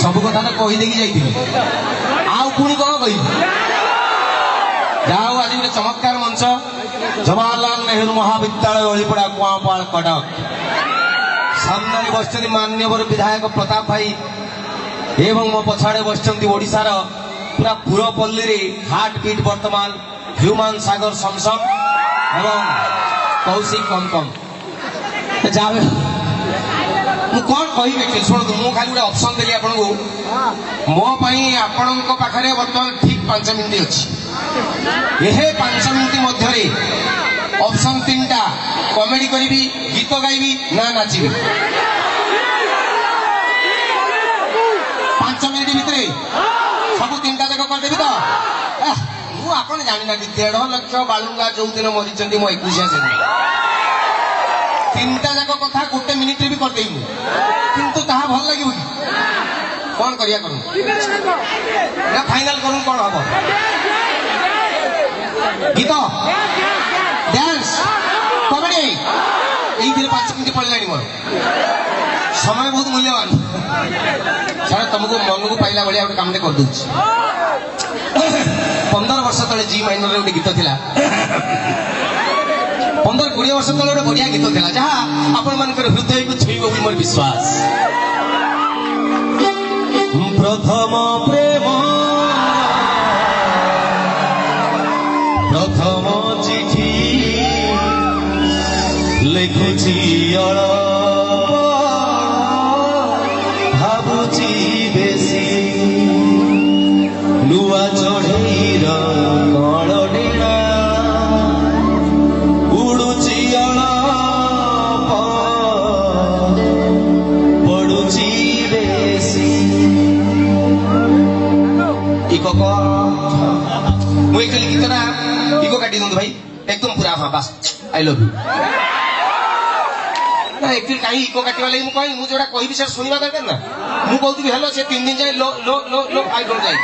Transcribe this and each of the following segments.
सब कथा तो कहीदे जाइए आउ पुणी कौन कह जाओ आज गोटे चमत्कार मंच जवाहरलाल नेहरू महाविद्यालय ओलीपड़ा कुआपाड़ कटक सामने बस मान्यवर विधायक प्रताप भाई एवं मो पछाड़े बस ओडिशार पूरा पुरपल्ली रे हार्ट बीट वर्तमान ह्यूमान सागर समसम एवं कौशिक कमकम जावे कौन कह शुणु मुझे खाली गोटे ऑप्शन देली आपको मो आपण पाखे बर्तमान ठीक 5 मिनिट अच्छी यह 5 मिनिट मध्य ऑप्शन 3टा कॉमेडी करी गीत गाइबी ना नाचिबी 5 मिनिट भितर सब 3टा जाक करदेवी तो मुझे जानी ना 1.5 लाख बालुंगा जो दिन मरी मो 21 3टा जाक कथा 1 मिनिट भी करदेवी किंतु ताहा भल लगे कि कौन करिया करूँ ना फाइनल करूँ कौन हम गीत डांस कॉमेडी ये 5 मिनिट पड़े मोर समय बहुत मूल्यवान सर तुमको मन को पाइला भाई गोटे काम कर 15 वर्ष तले जी माइनर गोटे गीत थिला 15-20 वर्ष तले गोटे बढ़िया गीत थिला जहाँ आपण मानकर हृदय को छुईब बोली मोर विश्वास प्रथम प्रेम प्रथम चिठी लिखुची भावुची बेसी नुआ चढ़ईर कण डेणा उड़ुची पड़ुची बेसी इको मुझे गीतना इको काटी दूँ भाई एकदम पूरा हाँ बस आई लव यू ना एक्चुअली कहीं इको काटिवा लगी मुझे मुझे जोड़ा कहि से सुनिबा दरकार ना मु कहउथि हेलो से 3 दिन जाय लो लो लो लो आई डोंट लाइक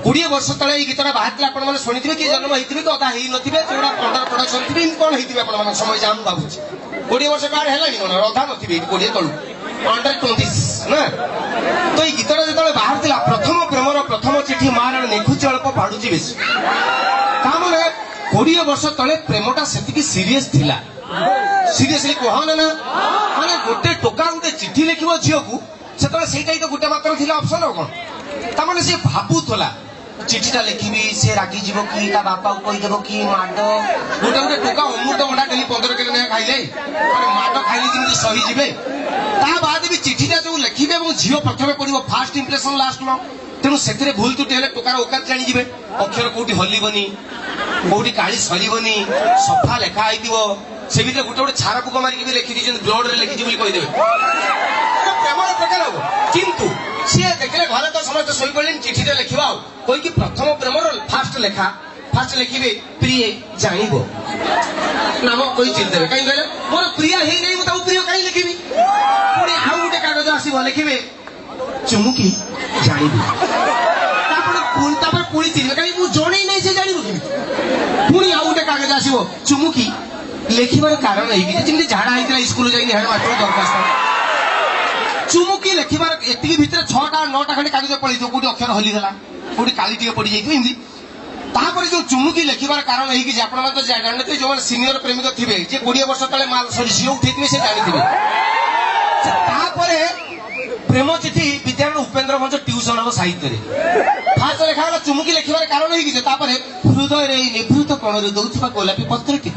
20 वर्ष तले ई गीतरा बाहरला आपण माने सुनिथिबे कि जन्म हेतिबे कि अदा हेई नथिबे जोड़ा अंडर प्रोडक्शन थिबे इन कोन हेतिबे आपण माने समय जाम बाबूजी 20 वर्ष काड हेलानी कोन अधा नथिबे 20 तळु अंडर 20 ना तो ई गीतरा जतले बाहरला प्रथम प्रेमर प्रथम चिठी मारण नेखुची अल्प पाडुची बेसी ता माने 20 वर्ष तले प्रेमटा सेतिकी सीरियस थिला सीरियसली कहना ना माने गोटे टोका गोटे चिठी लिखिबो झियो को सेतले सेटाई तो गोटे मात्र थिला ऑप्शन हो कोन ता माने से भाबुथला चिठीटा लिखिबी से रागी जीवो की ता बापा को कहि देबो की माडो गोटे गोटे टोका अमृत अंडा डेली 15 किलो ने खाइले माने माडो खाइले जिमि सही जिवे ता बाद भी चिठीटा जो लिखिबे एवं झियो प्रथमे पडिबो फास्ट इंप्रेशन लास्ट नो तेनु सेतरे भूल तुटी हेले टोकार औकात जानि जिवे अक्षर कोठी हल्लीबनी कोठी काली सरीबनी सफा लेखा आइदिबो से भीतर गोटे गोटे छारा पुक मारिक भी लिखि दी ब्लड रे लिखि कहीदेवे प्रेमर प्रकार हम किंतु सी देखले घरे तो समस्त शोई पड़े चिठीटे लिखा कोई कि प्रथम प्रेमर फास्ट लेखा फास्ट लिखे प्रिय जानव नाम कोई चिंता कहीं कहले मोर प्रिय है नहीं मुझे प्रिय कहीं लिखी पुणी आउ गोटे कागज आसब लिखे चुमुकी जानवी पुणी चिन्ह कहीं मुझे जड़े नहीं से जानव कि पुणी आउ गोटे कागज आसब चुमुकी लिखिबार कारण है जमी झाड़ा होता स्कूल जाइए हेडमास्टर दरखास्त चुमुकी लिखिबार एति भितर 6टा 9टा खंडे कागज पड़ी कौटी अक्षर हलीगला कौटी काली टे पड़ जाइए जो चुमुकी लिखिबार कारण है कि आपण तो जानते जो सीनियर प्रेमिक थे 20 वर्ष तले माल सरी सी उठे से जानी प्रेम चिठी विद्यारण उपेन्द्र भंज ट्यूशन हम साहित्य फास्ट लेखा चुमुकी लिखिबार कारण है कि हृदय निभृत कण दौरा गोलापी पत्र टी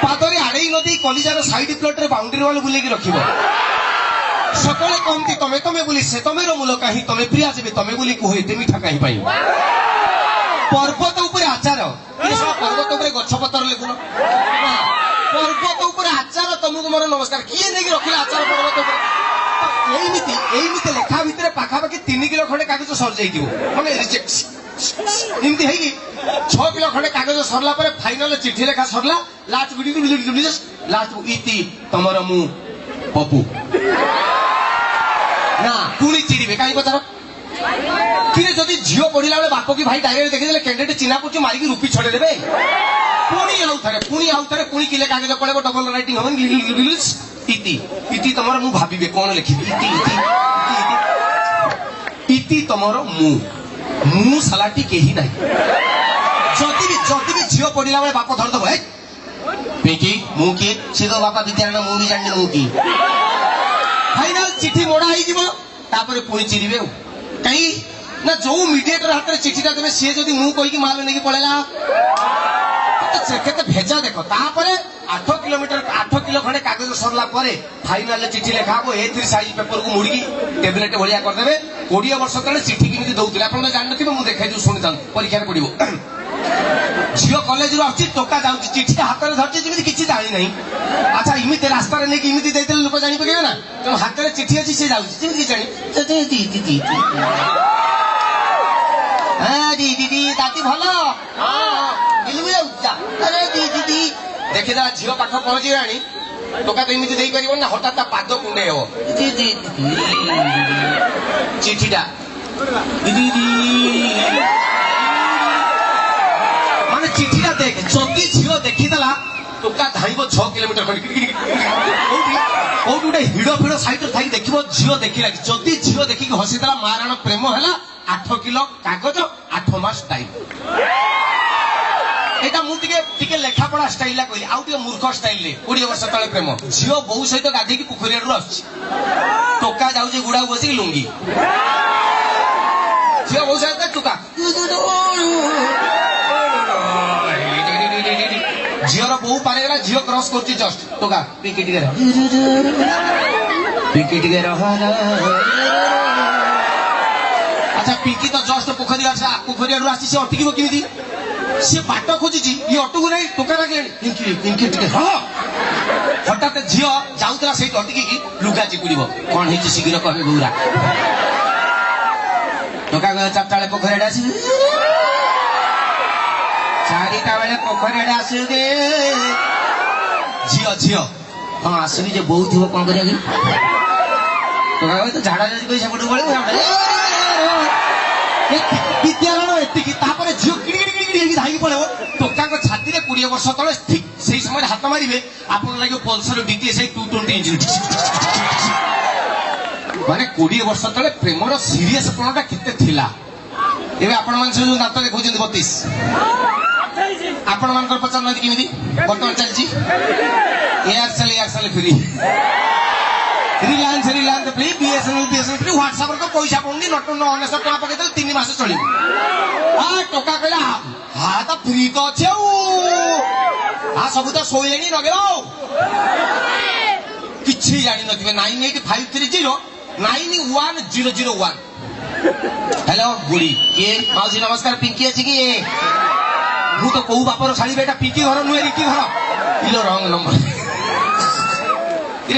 पादरी आड़े नदी कलिजार साइड प्लट रे बाउंड्री वाल बुले रख सकले कहती तमे तमे बोली से तमे मूल कहीं तमे प्रिया जी तमे बोली कहे एते मीठा कहीं पाई पर्वत उपर आचार पर्वत उपर गछपतर लिखुन पर्वत उपर आचार तुमको मोर नमस्कार किए नहीं रखिले आचार पर्वत उपर लेखा भितर पाखापाखि 3 किलो खंडे कागज सर जाइए मैंने रिजेक्ट एमती है 6 किलो खंडे कागज सरला फाइनल चिठी लेखा सरला लास्ट लास्ट इति तमर मु पपु ना पुणी चिड़े कहीं पचार कि जदि झील पढ़ला बेले बाप की भाई डायरेक्ट देखिए कैंडिडेट चिन्हा पुची मारिकी रुपी छड़े देवे पुणी आउ थे पुणी किले कागज पड़े डबल राइटिंग हम इति इति तमर मु भाबिबे कोन लिखिबे इति इति इति इति तमर मु सलाटी केही नाही जति भी झियो पडिला बेले बाप धर दबो ए पिंकी मु के से तो बापा विद्यारण मु भी जानि मु की फाइनल चिट्ठी मोड़ा ही जीवो तापरे पुणी चिरिबे कहीं ना जो मीडिएटर हाथ में चिठीटा देवे सी जदि मु कही कि माल नहीं पड़ेगा तो केते भेजा देख तापरे 8 किलोमीटर 8 किलो खंडे कागज सरला परे फाइनल चिठी लिखा हो ए3 साइज पेपर को मुड़की टेबलेट भलिया कर देबे 20 वर्ष तले चिठी किमिति दउतिले आपण जान नथिबे मु देखाइ दउ सुनि जान परीक्षा रे पडिबो झियो कॉलेज रु आछि टोका जाउछि चिठी हाथ रे धरछि जिमिति किछि जानि नाही अच्छा इमिति रास्ता रे नै कि इमिति दैतले लोक जानि पकेबे ना तो हाथ रे चिठी अछि से जाउछि जिमिति जानि दी हां दी ताती भलो हां इलु जा अरे दी देखिदा झियो पाख पहुंची रानी टोका तो इमिति देई परिबो ना हठात ता पाद कुंडे हो दी चिठीटा माने चिठीटा देख जति झियो देखिदला टोका धाइबो 6 किलोमीटर खड़ी कोउटी उडे हिडो फिडो साइड रे थाई देखिबो झियो देखिला जति झियो देखि के हसिदला माराण प्रेम हैला 8 किलो कागज 8 मास टाइम एटा मु टिके लेखा पढ़ा स्टाइल कहली आउ टिके मूर्ख स्टाइल ले 20 वर्ष तले प्रेम झियो बहु सहित गाधी की पोखरिया रु आछि टोका जाउजे गुडा बसी लुंगी झियो बहु सहित टोका झियोर बहु पारे गला झियो क्रॉस करछि जस्ट टोका पिके टिके रह अच्छा पिंकी तो जस्ट पोखरिया रु आछि से अटकिबो किमिति से बाट खोजी ये अटो को नहीं टोका पिंकी हठात झियो जाऊला से अटकी लुगा चिपुड़ कौन है शीघ्र कहे गौरा टोका गया 4टा बेले पोखरी आस 4टा बेले पोखरी आस झियो हाँ आसबी जो बहुत थी कौन कर टोका तो झाड़ा जाती सेपट विद्यालय एतिकी तापर झियो किड़ी धाई पड़े टोका छाती में 20 वर्ष तले ठीक से समय हाथ मारे आपन लगे पल्सर डीटीएस 220 इंच माने 20 वर्ष तले प्रेमर सीरियस प्रणटा केते थिला एबे आपण मान जो नात देखौछन 32 आपण मान कर पचार नदी किमिति वर्तमान चलची Aircel free Reliance free BSNL free WhatsApp तो पैसा पड़नी नट 9 टका पकड़ 3 मास चलिबो आ टोका कहला हाँ तो फ्री तो अच्छे हाँ सब तो शोले नगेल कि जानी नथिबे 9853091001 हेलो बुढ़ी किए माउसी नमस्कार पिंकी अच्छी कि मु तो कौ बापर शाड़ी बेटा पिंकी घर नुहे रिकी घर इलो रंग नंबर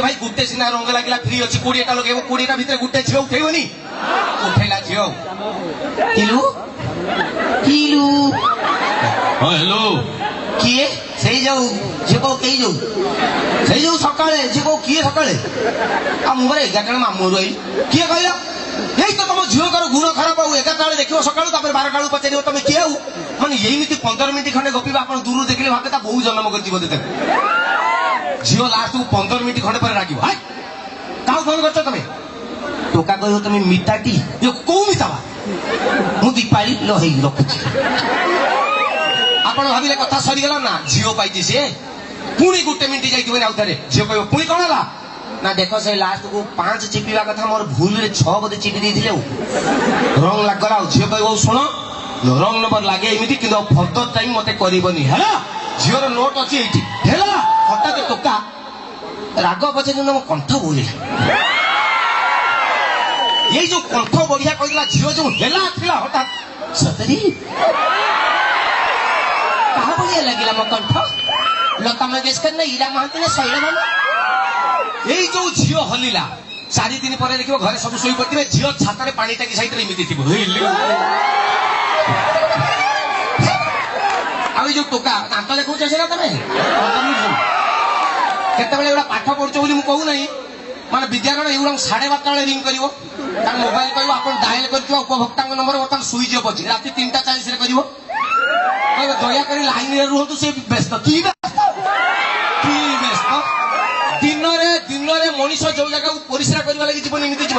भाई गुटे सीना रंग लगे फ्री अच्छी 20टा लगे 20टा भितर गुटे झील उठेबनी उठेला झील किलू किलू हाँ हेलो किए सही जाऊ झीको कई जाऊ सही जाऊ सकाळे झीको किए सकाळे आ मुरे 11 मामू रही किए कहला यही तो तुम झील कर गुण खराब आउ 11टा बेले देखिबो सकाळू तापर 12टा बेले पचारिबो तुम किए आउ माने एमिति 15 मिनिट खंडे गपिबा आपण दूर देखिले भाबे ता बहु जन्म करजी बोते झील लास्ट को 15 मिनिट खंडे पर रागिबो हाय काउ फोन करछ तमे टोका कहयो तमे मिठाटी यो को मिठावा मु दीपाली लो हेई रखछि आपण भाबिले कथा सरी गेला ना झील पाइछि से पुणी गुटे मिनिट जाइथिबे आउ थारे झील कहयो पुणी कोन हला ना देखो से लास्ट को 5 चिपिबा कथा मोर भूल रे 6 बदे चिपि देथिले रंग लाग गला झील कहयो सुनो रंग नंबर लागे एमिति किंतु फर्दर टाइम मते करबनी हला झील नोट अछि एठी हेला हटात टोका राग पछे न मो कंठ बोलिला ये जो कंठ बढ़िया कहला झील जो हेला थिला हटात सतरी कहा बढ़िया लगिला मो कंठ लता मंगेशकर ने ईरा महांती ने शैल मामा यही जो झील हलिला 4 दिन पर देखिबो घरे सब सोई पड़िबे झील छातारे पानी टाकी साइड रे इमिति थिबो आ जो टोका दांत देखौछ से ना तमे केते बेले एडा पाठ पढछ बोली मु कहू नाही माने विद्यागण एउडा 12:30 बेले रिंग करिवो तार मोबाइल कहू आपण डायल करथिबो उपभोक्ता नंबर बतन सुइज अफ अछि राती 3:40 रे करिवो कहू दया करी लाइन रे रहतु से व्यस्त की व्यस्त दिन ମଣିଷ ଯୋଉ ଜାଗାକୁ ପରିସ୍ରା କରିବା ଲାଗି ଯିବନି ଏମିତି ଯିବ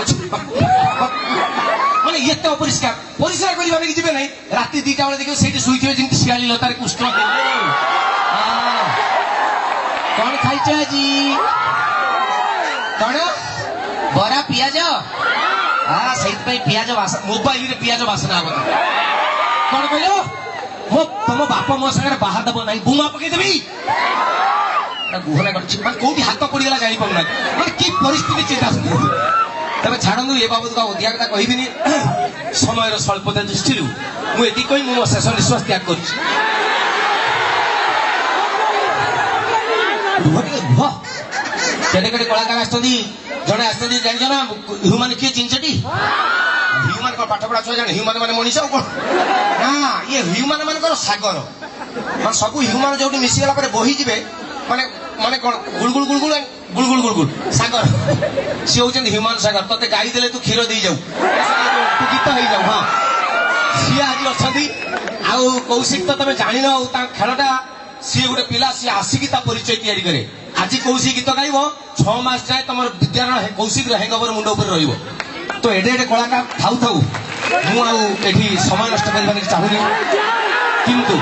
ମାନେ ଏତେ ଅପରିଷ୍କାର ପରିସ୍ରା କରିବା ଲାଗି ଯିବେ ନାହିଁ ରାତି 2ଟା ବେଳେ ଦେଖିବ ସେଇଠି ଶୋଇଥିବେ ଯେମିତି ଶିଆଳି ଲତାରେ କୁଷ୍ଠ କଣ ଖାଇଛ ଆଜି କଣ ବରା ପିଆଜ ସେଇଥିପାଇଁ ପିଆଜ ବାସନା ମୋବାଇଲରେ ପିଆଜ ବାସନା ହବ କଣ କହିଲ ତମ ବାପ ମୋ ସାଙ୍ଗରେ ବାହା ଦେବ ନାହିଁ ବୁମା ପକେଇଦେବି ଗୁହନା କରିଛି ମାନେ କୋଉଠି ହାତ ପଡିଗଲା ଜାଣିପାରୁନାହାନ୍ତି ମାନେ କି ପରିସ୍ଥିତି ଚିନ୍ତା ତେବେ ଛାଡ଼ନ୍ତୁ ଏ ବାବଦକୁ ଆଉ ଅଧିକା କଥା କହିବିନି ସମୟର ସ୍ୱଳ୍ପତା ଦୃଷ୍ଟିରୁ ମୁଁ ଏତିକି କହି ମୁଁ ମୋ ଶେଷ ନିଶ୍ୱାସ ତ୍ୟାଗ କରୁଛି କେତେ କେତେ କଳାକାର ଆସିଛନ୍ତି ଜଣେ ଆସିଛନ୍ତି ଜାଣିଛ ନା ହ୍ୟୁମାନ କିଏ ଚିହ୍ନିଛଟି ହ୍ୟୁମାନ କଣ ପାଠ ପଢା ଛୁଆ ଜାଣେ ହ୍ୟୁମାନ ମାନେ ମଣିଷ ଆଉ କଣ ନା ଇଏ ହ୍ୟୁମାନ ମାନଙ୍କର ସାଗର ମାନେ ସବୁ ହ୍ୟୁମାନ ଯୋଉଠି ମିଶିଗଲା ପରେ ବୋହିଯିବେ ମାନେ ମାନେ କଣ ଗୁଳଗୁଳ ଗୁଳଗୁଳ ଗୁଳଗୁଳ ଗୁଳଗୁଳ ସାଗର ସିଏ ହଉଛନ୍ତି ହ୍ୟୁମାନ ସାଗର ତତେ ଗାଈ ଦେଲେ ତୁ କ୍ଷୀର ଦେଇଯାଉ ତୁ ଗୀତ ହେଇଯାଉ ହଁ ସିଏ ଆଜି ଅଛନ୍ତି ଆଉ କୌଶିକ ତ ତମେ ଜାଣିନ ଆଉ ତା ଖେଳଟା ସିଏ ଗୋଟେ ପିଲା ସିଏ ଆସିକି ତା ପରିଚୟ ତିଆରି କରେ ଆଜି କୌଶିକ ଗୀତ ଗାଇବ 6 ମାସ ଯାଏ ତମର ବିଦ୍ୟାଳୟ କୌଶିକର ହେଙ୍ଗୋଭର ମୁଣ୍ଡ ଉପରେ ରହିବ ତ ଏଡେ ଏଡେ କଳାକାର ଥାଉ ଥାଉ ମୁଁ ଆଉ ଏଠି ସମୟ ନଷ୍ଟ କରିବା ଚାହୁଁନି କିନ୍ତୁ